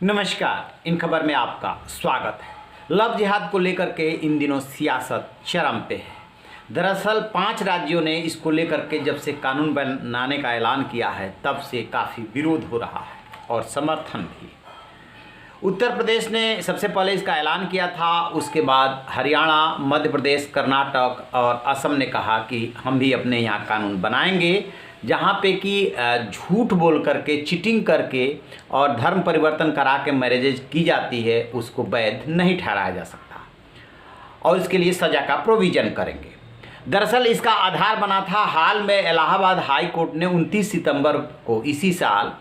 नमस्कार, इन खबर में आपका स्वागत है। लव जिहाद को लेकर के इन दिनों सियासत चरम पे है। दरअसल 5 राज्यों ने इसको लेकर के जब से कानून बनाने का ऐलान किया है तब से काफ़ी विरोध हो रहा है और समर्थन भी। उत्तर प्रदेश ने सबसे पहले इसका ऐलान किया था, उसके बाद हरियाणा, मध्य प्रदेश, कर्नाटक और असम ने कहा कि हम भी अपने यहाँ कानून बनाएंगे जहाँ पे कि झूठ बोल करके, चीटिंग करके और धर्म परिवर्तन करा के मैरिजेज की जाती है उसको वैध नहीं ठहराया जा सकता और इसके लिए सज़ा का प्रोविज़न करेंगे। दरअसल इसका आधार बना था, हाल में इलाहाबाद हाई कोर्ट ने 29 सितंबर को इसी साल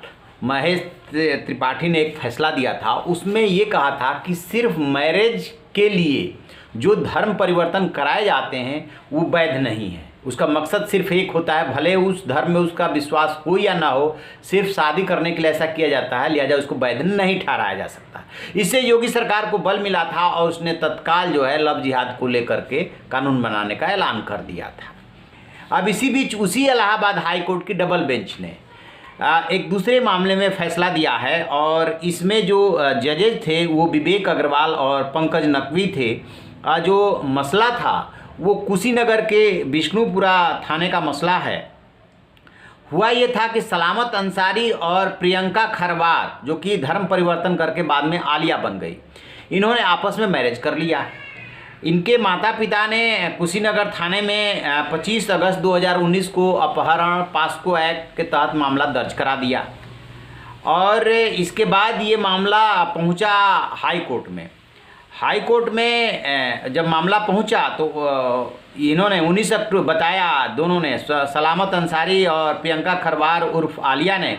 महेश त्रिपाठी ने एक फैसला दिया था। उसमें ये कहा था कि सिर्फ मैरिज के लिए जो धर्म परिवर्तन कराए जाते हैं वो वैध नहीं है। उसका मकसद सिर्फ एक होता है, भले उस धर्म में उसका विश्वास हो या ना हो, सिर्फ शादी करने के लिए ऐसा किया जाता है, लिहाजा उसको वैध नहीं ठहराया जा सकता। इससे योगी सरकार को बल मिला था और उसने तत्काल जो है लव जिहाद को लेकर के कानून बनाने का ऐलान कर दिया था। अब इसी बीच उसी इलाहाबाद हाई कोर्ट की डबल बेंच ने एक दूसरे मामले में फैसला दिया है और इसमें जो जजेज थे वो विवेक अग्रवाल और पंकज नकवी थे। जो मसला था वो कुशीनगर के विष्णुपुरा थाने का मसला है। हुआ ये था कि सलामत अंसारी और प्रियंका खरवार, जो कि धर्म परिवर्तन करके बाद में आलिया बन गई, इन्होंने आपस में मैरिज कर लिया। इनके माता पिता ने कुशीनगर थाने में 25 अगस्त 2019 को अपहरण पास्को एक्ट के तहत मामला दर्ज करा दिया और इसके बाद ये मामला पहुंचा हाई कोर्ट में। हाई कोर्ट में जब मामला पहुंचा तो इन्होंने 19 अक्टूबर बताया, दोनों ने, सलामत अंसारी और प्रियंका खरवार उर्फ आलिया ने,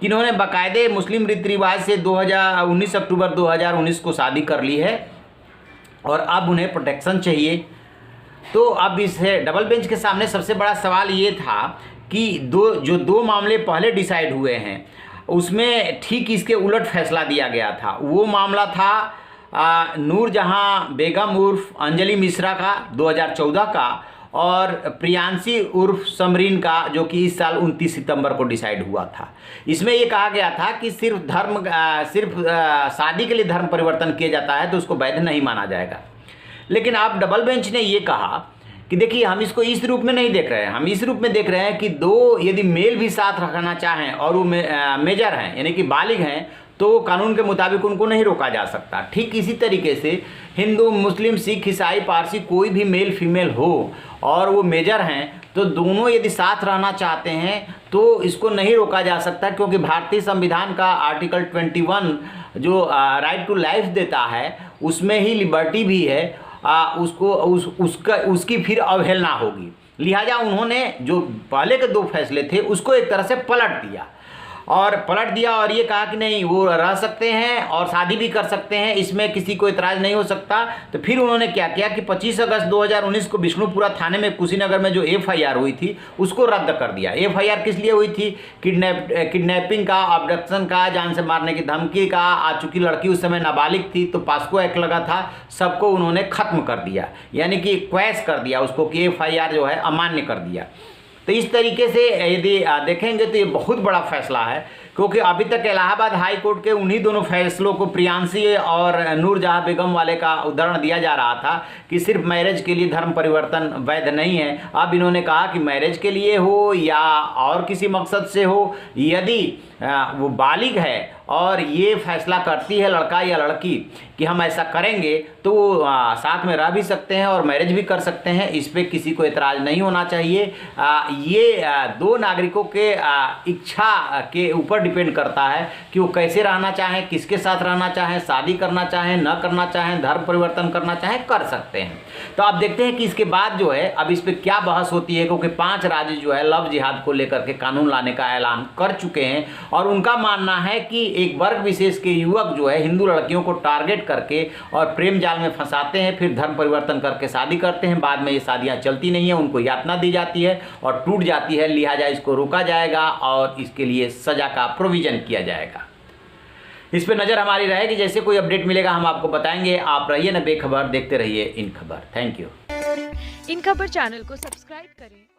इन्होंने बाकायदे मुस्लिम रीति रिवाज से 19 अक्टूबर 2019 को शादी कर ली है और अब उन्हें प्रोटेक्शन चाहिए। तो अब इस डबल बेंच के सामने सबसे बड़ा सवाल ये था कि दो मामले पहले डिसाइड हुए हैं उसमें ठीक इसके उलट फैसला दिया गया था। वो मामला था नूरजहां बेगम उर्फ अंजलि मिश्रा का 2014 का और प्रियांशी उर्फ समरीन का, जो कि इस साल 29 सितंबर को डिसाइड हुआ था। इसमें ये कहा गया था कि सिर्फ शादी के लिए धर्म परिवर्तन किया जाता है तो उसको वैध नहीं माना जाएगा। लेकिन अब डबल बेंच ने ये कहा कि देखिए, हम इसको इस रूप में नहीं देख रहे हैं, हम इस रूप में देख रहे हैं कि यदि मेल भी साथ रखना चाहें और वो मेजर हैं यानी कि बालिग हैं तो कानून के मुताबिक उनको नहीं रोका जा सकता। ठीक इसी तरीके से हिंदू, मुस्लिम, सिख, ईसाई, पारसी कोई भी मेल फीमेल हो और वो मेजर हैं तो दोनों यदि साथ रहना चाहते हैं तो इसको नहीं रोका जा सकता, क्योंकि भारतीय संविधान का आर्टिकल 21 जो राइट टू लाइफ देता है उसमें ही लिबर्टी भी है, उसकी फिर अवहेलना होगी। लिहाजा उन्होंने जो पहले के 2 फैसले थे उसको एक तरह से पलट दिया और ये कहा कि नहीं, वो रह सकते हैं और शादी भी कर सकते हैं, इसमें किसी को इतराज़ नहीं हो सकता। तो फिर उन्होंने क्या किया कि 25 अगस्त 2019 को विष्णुपुरा थाने में कुशीनगर में जो FIR हुई थी उसको रद्द कर दिया। FIR किस लिए हुई थी? किडनैपिंग का, अबडक्शन का, जान से मारने की धमकी का। आ चुकी लड़की उस समय नाबालिग थी तो पास्को एक्ट लगा था, सबको उन्होंने ख़त्म कर दिया, यानी कि क्वैश कर दिया उसको कि FIR जो है अमान्य कर दिया। तो इस तरीके से यदि देखेंगे तो ये बहुत बड़ा फैसला है, क्योंकि अभी तक इलाहाबाद हाई कोर्ट के उन्हीं दोनों फैसलों को, प्रियांशी और नूरजहां बेगम वाले का उदाहरण दिया जा रहा था कि सिर्फ मैरिज के लिए धर्म परिवर्तन वैध नहीं है। अब इन्होंने कहा कि मैरिज के लिए हो या और किसी मकसद से हो, यदि वो बालिग है और ये फैसला करती है लड़का या लड़की कि हम ऐसा करेंगे तो वो साथ में रह भी सकते हैं और मैरिज भी कर सकते हैं। इस पर किसी को एतराज़ नहीं होना चाहिए। ये 2 नागरिकों के इच्छा के ऊपर डिपेंड करता है कि वो कैसे रहना चाहें, किसके साथ रहना चाहें, शादी करना चाहें, न करना चाहें, धर्म परिवर्तन करना चाहें, कर सकते हैं। तो आप देखते हैं कि इसके बाद जो है अब इस पर क्या बहस होती है, क्योंकि 5 राज्य जो है लव जिहाद को लेकर के कानून लाने का ऐलान कर चुके हैं और उनका मानना है कि एक वर्ग विशेष के युवक जो है हिंदू लड़कियों को टारगेट करके और प्रेम जाल में फंसाते हैं, फिर धर्म परिवर्तन करके शादी करते हैं। बाद में ये शादियां चलती नहीं है, उनको यातना दी जाती है और टूट जाती है। लिहाजा इसको रोका जाएगा और इसके लिए सजा का प्रोविज़न किया जाएगा। इस पर नज़र हमारी रहेगी, जैसे कोई अपडेट मिलेगा हम आपको बताएंगे। आप रहिए न बेखबर, देखते रहिए इन खबर। Thank you. इन खबर चैनल को सब्सक्राइब करें।